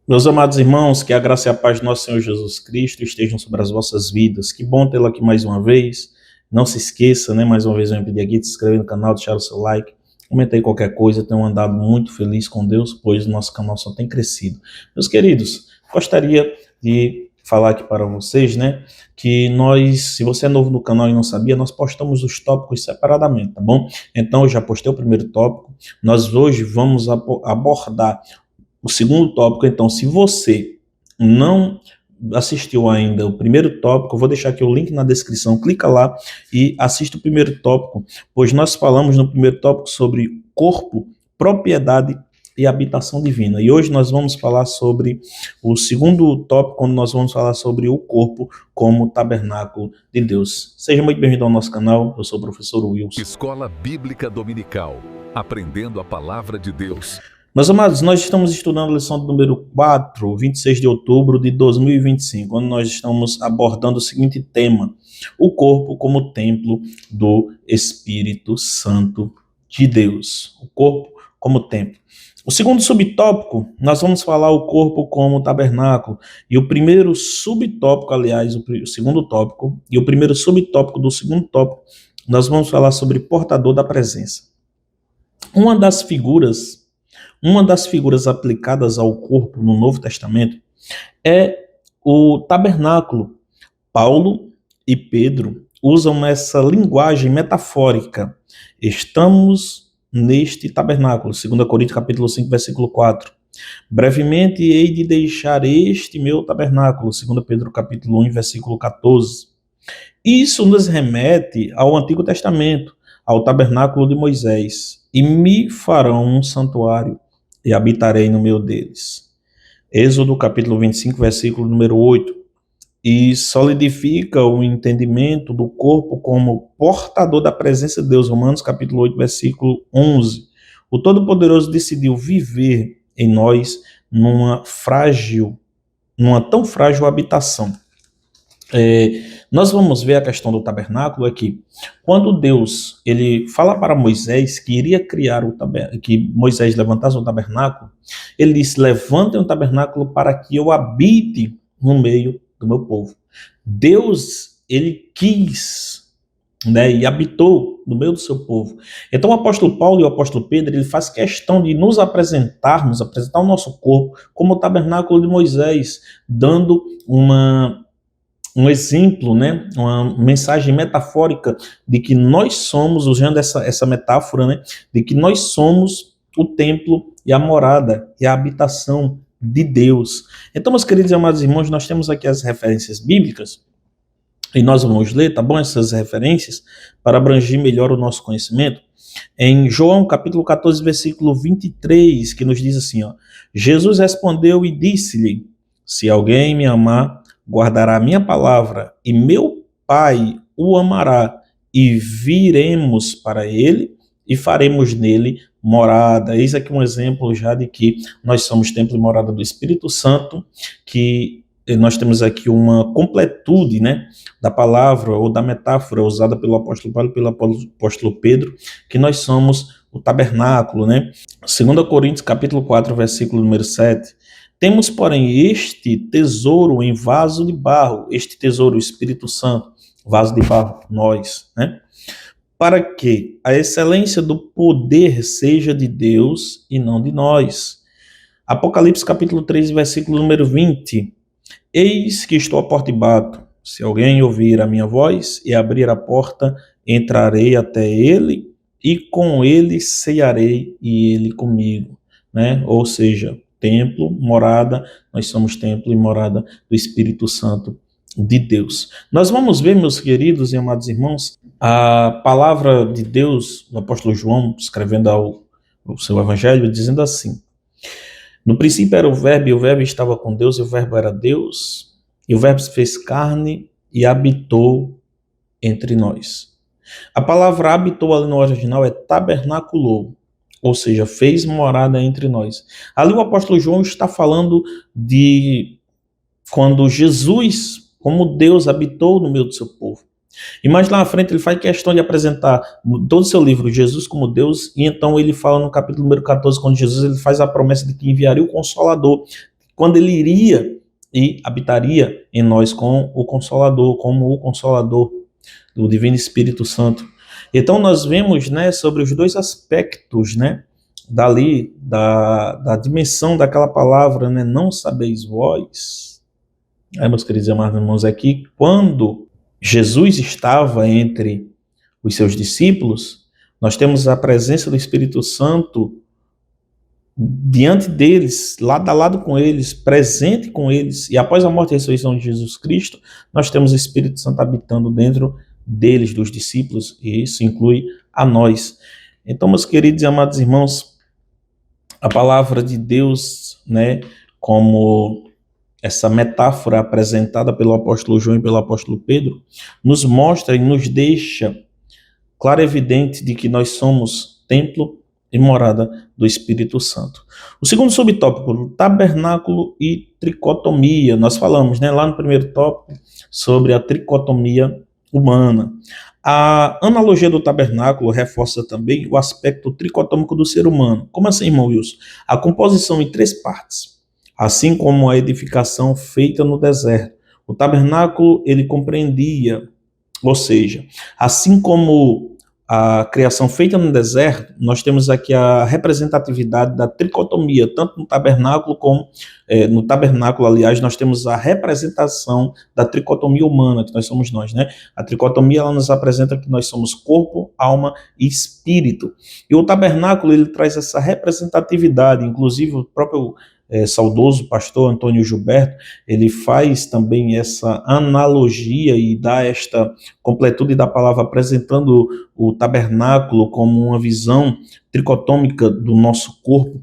Meus amados irmãos, que a graça e a paz do nosso Senhor Jesus Cristo estejam sobre as vossas vidas. Que bom tê-lo aqui mais uma vez. Não se esqueça, né? Mais uma vez eu pedir aqui de se inscrever no canal, deixar o seu like, comenta aí qualquer coisa. Tenho andado muito feliz com Deus, pois o nosso canal só tem crescido. Meus queridos, gostaria de falar aqui para vocês, né? Que nós, se você é novo no canal e não sabia, nós postamos os tópicos separadamente, tá bom? Então eu já postei o primeiro tópico. Nós hoje vamos abordar o segundo tópico. Então, se você não assistiu ainda o primeiro tópico, eu vou deixar aqui o link na descrição, clica lá e assista o primeiro tópico, pois nós falamos no primeiro tópico sobre corpo, propriedade e habitação divina. E hoje nós vamos falar sobre o segundo tópico, quando nós vamos falar sobre o corpo como tabernáculo de Deus. Seja muito bem-vindo ao nosso canal, eu sou o professor Wilson. Escola Bíblica Dominical, aprendendo a palavra de Deus. Meus amados, nós estamos estudando a lição número 4, 26 de outubro de 2025, onde nós estamos abordando o seguinte tema: o corpo como templo do Espírito Santo de Deus. O corpo como templo. O segundo subtópico, nós vamos falar o corpo como tabernáculo. E o primeiro subtópico, aliás, o segundo tópico, e o primeiro subtópico do segundo tópico, nós vamos falar sobre portador da presença. Uma das figuras aplicadas ao corpo no Novo Testamento é o tabernáculo. Paulo e Pedro usam essa linguagem metafórica. Estamos neste tabernáculo. 2 Coríntios capítulo 5, versículo 4. Brevemente hei de deixar este meu tabernáculo. 2 Pedro capítulo 1, versículo 14. Isso nos remete ao Antigo Testamento, ao tabernáculo de Moisés. E me farão um santuário e habitarei no meio deles. Êxodo capítulo 25, versículo número 8. E solidifica o entendimento do corpo como portador da presença de Deus. Romanos capítulo 8, versículo 11. O Todo-Poderoso decidiu viver em nós numa tão frágil habitação. Nós vamos ver a questão do tabernáculo aqui. Quando Deus ele fala para Moisés que iria criar o tabernáculo, que Moisés levantasse o tabernáculo, ele disse: levantem um tabernáculo para que eu habite no meio do meu povo. Deus, ele quis, né, e habitou no meio do seu povo. Então o apóstolo Paulo e o apóstolo Pedro, ele faz questão de nos apresentar o nosso corpo como o tabernáculo de Moisés, dando um exemplo, né, uma mensagem metafórica de que nós somos, usando essa metáfora, né, de que nós somos o templo e a morada e a habitação de Deus. Então, meus queridos e amados irmãos, nós temos aqui as referências bíblicas e nós vamos ler, tá bom, essas referências para abranger melhor o nosso conhecimento. Em João capítulo 14, versículo 23, que nos diz assim, ó: Jesus respondeu e disse-lhe: se alguém me amar, guardará a minha palavra, e meu Pai o amará, e viremos para ele, e faremos nele morada. Eis aqui um exemplo já de que nós somos templo e morada do Espírito Santo, que nós temos aqui uma completude, né, da palavra ou da metáfora usada pelo apóstolo Paulo e pelo apóstolo Pedro, que nós somos o tabernáculo, né? 2 Coríntios capítulo 4, versículo número 7. Temos, porém, este tesouro em vaso de barro, este tesouro, o Espírito Santo, vaso de barro, nós, né? Para que a excelência do poder seja de Deus e não de nós. Apocalipse capítulo 3, versículo número 20. Eis que estou à porta e bato. Se alguém ouvir a minha voz e abrir a porta, entrarei até ele e com ele cearei e ele comigo, né? Ou seja, templo, morada, nós somos templo e morada do Espírito Santo de Deus. Nós vamos ver, meus queridos e amados irmãos, a palavra de Deus, o apóstolo João, escrevendo o seu evangelho, dizendo assim: no princípio era o Verbo, e o Verbo estava com Deus, e o Verbo era Deus, e o Verbo se fez carne e habitou entre nós. A palavra habitou ali no original é tabernaculou, ou seja, fez morada entre nós. Ali o apóstolo João está falando de quando Jesus, como Deus, habitou no meio do seu povo. E mais lá na frente ele faz questão de apresentar todo o seu livro Jesus como Deus, e então ele fala no capítulo número 14, quando Jesus ele faz a promessa de que enviaria o Consolador, quando ele iria e habitaria em nós como o Consolador, do Divino Espírito Santo. Então nós vemos, né, sobre os dois aspectos, né, da dimensão daquela palavra, né, não sabeis vós, meus queridos irmãos, aqui, quando Jesus estava entre os seus discípulos, nós temos a presença do Espírito Santo diante deles, lado a lado com eles, presente com eles, e após a morte e a ressurreição de Jesus Cristo, nós temos o Espírito Santo habitando dentro deles, dos discípulos, e isso inclui a nós. Então, meus queridos e amados irmãos, a palavra de Deus, né, como essa metáfora apresentada pelo apóstolo João e pelo apóstolo Pedro, nos mostra e nos deixa claro e evidente de que nós somos templo e morada do Espírito Santo. O segundo subtópico, tabernáculo e tricotomia. Nós falamos, né, lá no primeiro tópico sobre a tricotomia humana. A analogia do tabernáculo reforça também o aspecto tricotômico do ser humano. Como assim, irmão Wilson? A composição em 3 partes, assim como a edificação feita no deserto. O tabernáculo, ele compreendia, ou seja, assim como a criação feita no deserto, nós temos aqui a representatividade da tricotomia, tanto no tabernáculo como no tabernáculo, aliás, nós temos a representação da tricotomia humana, que nós somos nós, né? A tricotomia, ela nos apresenta que nós somos corpo, alma e espírito. E o tabernáculo, ele traz essa representatividade, inclusive o próprio saudoso pastor Antônio Gilberto, ele faz também essa analogia e dá esta completude da palavra, apresentando o tabernáculo como uma visão tricotômica do nosso corpo.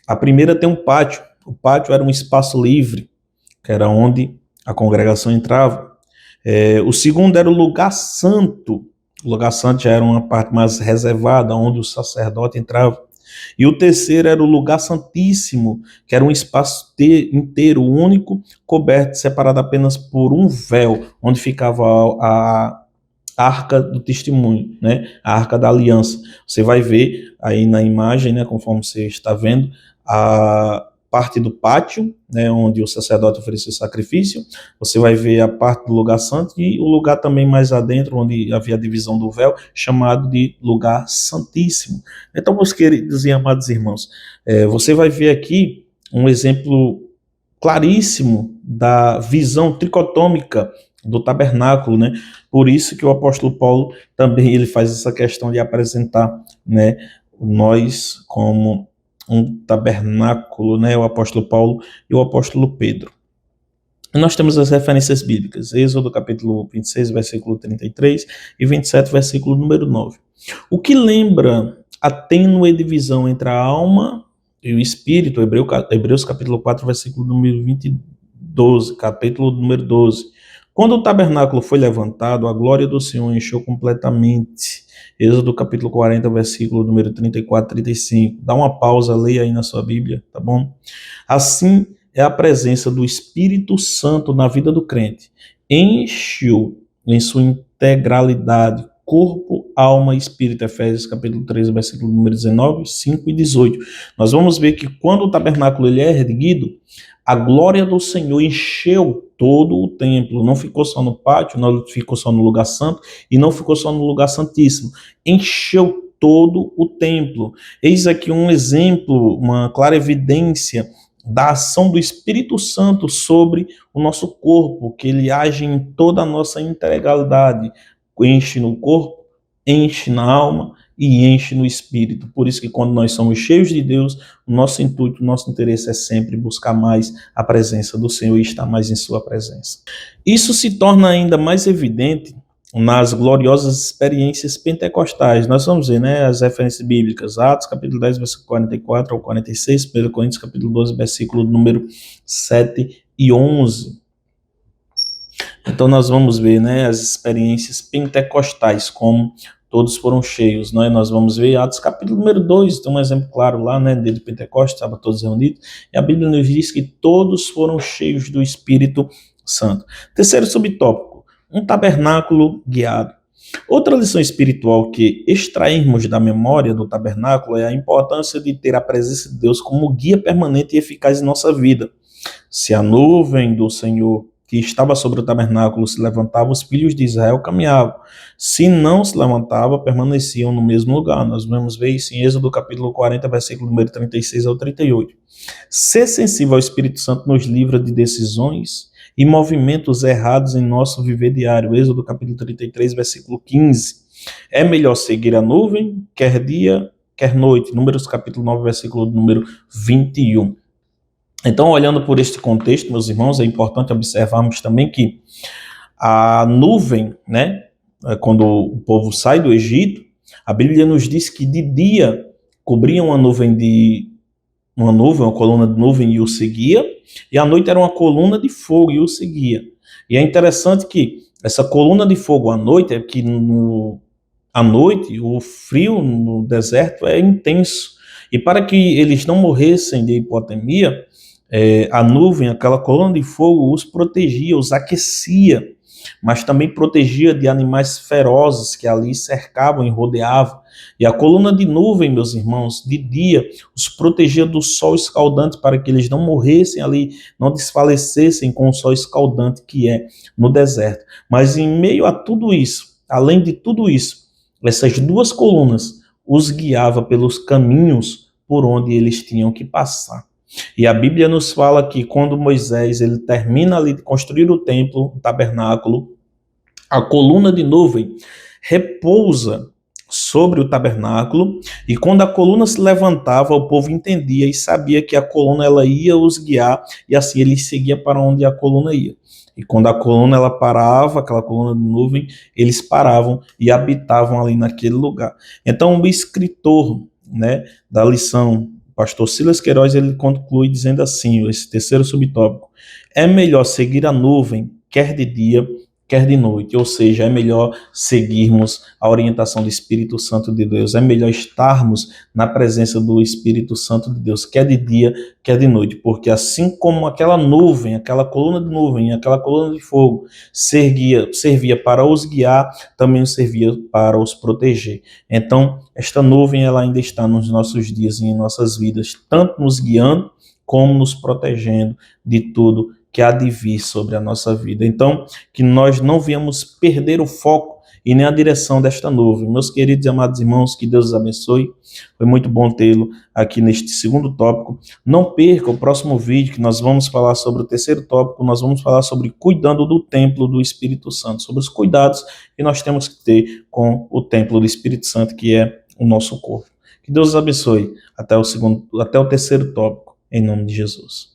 A primeira tem um pátio. O pátio era um espaço livre, que era onde a congregação entrava. O segundo era o lugar santo. O lugar santo já era uma parte mais reservada, onde o sacerdote entrava. E o terceiro era o lugar santíssimo, que era um espaço inteiro, único, coberto, separado apenas por um véu, onde ficava a arca do testemunho, né? A arca da aliança. Você vai ver aí na imagem, né, conforme você está vendo, a parte do pátio, né, onde o sacerdote oferecia o sacrifício. Você vai ver a parte do lugar santo e o lugar também mais adentro, onde havia a divisão do véu, chamado de lugar santíssimo. Então, meus queridos e amados irmãos, você vai ver aqui um exemplo claríssimo da visão tricotômica do tabernáculo, né? Por isso que o apóstolo Paulo também ele faz essa questão de apresentar, né, nós como um tabernáculo, né, o apóstolo Paulo e o apóstolo Pedro. E nós temos as referências bíblicas, Êxodo capítulo 26, versículo 33 e 27, versículo número 9. O que lembra a tênue divisão entre a alma e o espírito, Hebreus capítulo 4, versículo número 12, capítulo número 12. Quando o tabernáculo foi levantado, a glória do Senhor encheu completamente. Êxodo capítulo 40, versículo número 34, 35. Dá uma pausa, leia aí na sua Bíblia, tá bom? Assim é a presença do Espírito Santo na vida do crente. Enche-o em sua integralidade, corpo, alma e espírito. Efésios capítulo 13, versículo número 19, 5 e 18. Nós vamos ver que quando o tabernáculo ele é erguido, a glória do Senhor encheu todo o templo, não ficou só no pátio, não ficou só no lugar santo e não ficou só no lugar santíssimo, encheu todo o templo. Eis aqui um exemplo, uma clara evidência da ação do Espírito Santo sobre o nosso corpo, que ele age em toda a nossa integralidade, enche no corpo, enche na alma e enche no espírito. Por isso que quando nós somos cheios de Deus, o nosso intuito, o nosso interesse é sempre buscar mais a presença do Senhor e estar mais em sua presença. Isso se torna ainda mais evidente nas gloriosas experiências pentecostais. Nós vamos ver, né, as referências bíblicas, Atos capítulo 10, versículo 44 ao 46, 1 Coríntios capítulo 12, versículo número 7 e 11. Então nós vamos ver, né, as experiências pentecostais, como todos foram cheios, né? Nós vamos ver Atos capítulo número 2, tem um exemplo claro lá, né, de Pentecostes, estavam todos reunidos, e a Bíblia nos diz que todos foram cheios do Espírito Santo. Terceiro subtópico, um tabernáculo guiado. Outra lição espiritual que extrairmos da memória do tabernáculo é a importância de ter a presença de Deus como guia permanente e eficaz em nossa vida. Se a nuvem do Senhor que estava sobre o tabernáculo se levantava, os filhos de Israel caminhavam. Se não se levantava, permaneciam no mesmo lugar. Nós vamos ver isso em Êxodo capítulo 40, versículo número 36 ao 38. Ser sensível ao Espírito Santo nos livra de decisões e movimentos errados em nosso viver diário. Êxodo capítulo 33, versículo 15. É melhor seguir a nuvem, quer dia, quer noite. Números capítulo 9, versículo número 21. Então, olhando por este contexto, meus irmãos, é importante observarmos também que a nuvem, né, quando o povo sai do Egito, a Bíblia nos diz que de dia cobria uma coluna de nuvem e o seguia, e à noite era uma coluna de fogo e o seguia. E é interessante que essa coluna de fogo à noite é que à noite o frio no deserto é intenso. E para que eles não morressem de hipotermia, a nuvem, aquela coluna de fogo, os protegia, os aquecia, mas também protegia de animais ferozes que ali cercavam e rodeavam. E a coluna de nuvem, meus irmãos, de dia, os protegia do sol escaldante para que eles não morressem ali, não desfalecessem com o sol escaldante que é no deserto. Mas em meio a tudo isso, além de tudo isso, essas duas colunas os guiava pelos caminhos por onde eles tinham que passar. E a Bíblia nos fala que quando Moisés ele termina ali de construir o templo, o tabernáculo, a coluna de nuvem repousa sobre o tabernáculo, e quando a coluna se levantava, o povo entendia e sabia que a coluna ela ia os guiar, e assim eles seguiam para onde a coluna ia. E quando a coluna ela parava, aquela coluna de nuvem, eles paravam e habitavam ali naquele lugar. Então o escritor, né, da lição, pastor Silas Queiroz, ele conclui dizendo assim, esse terceiro subtópico: é melhor seguir a nuvem, quer de dia, quer de noite, ou seja, é melhor seguirmos a orientação do Espírito Santo de Deus, é melhor estarmos na presença do Espírito Santo de Deus, quer de dia, quer de noite, porque assim como aquela nuvem, aquela coluna de nuvem, aquela coluna de fogo servia para os guiar, também servia para os proteger. Então, esta nuvem ela ainda está nos nossos dias e em nossas vidas, tanto nos guiando como nos protegendo de tudo que há de vir sobre a nossa vida. Então, que nós não venhamos perder o foco e nem a direção desta nuvem. Meus queridos e amados irmãos, que Deus os abençoe. Foi muito bom tê-lo aqui neste segundo tópico. Não perca o próximo vídeo, que nós vamos falar sobre o terceiro tópico. Nós vamos falar sobre cuidando do templo do Espírito Santo, sobre os cuidados que nós temos que ter com o templo do Espírito Santo, que é o nosso corpo. Que Deus os abençoe. Até o terceiro tópico, em nome de Jesus.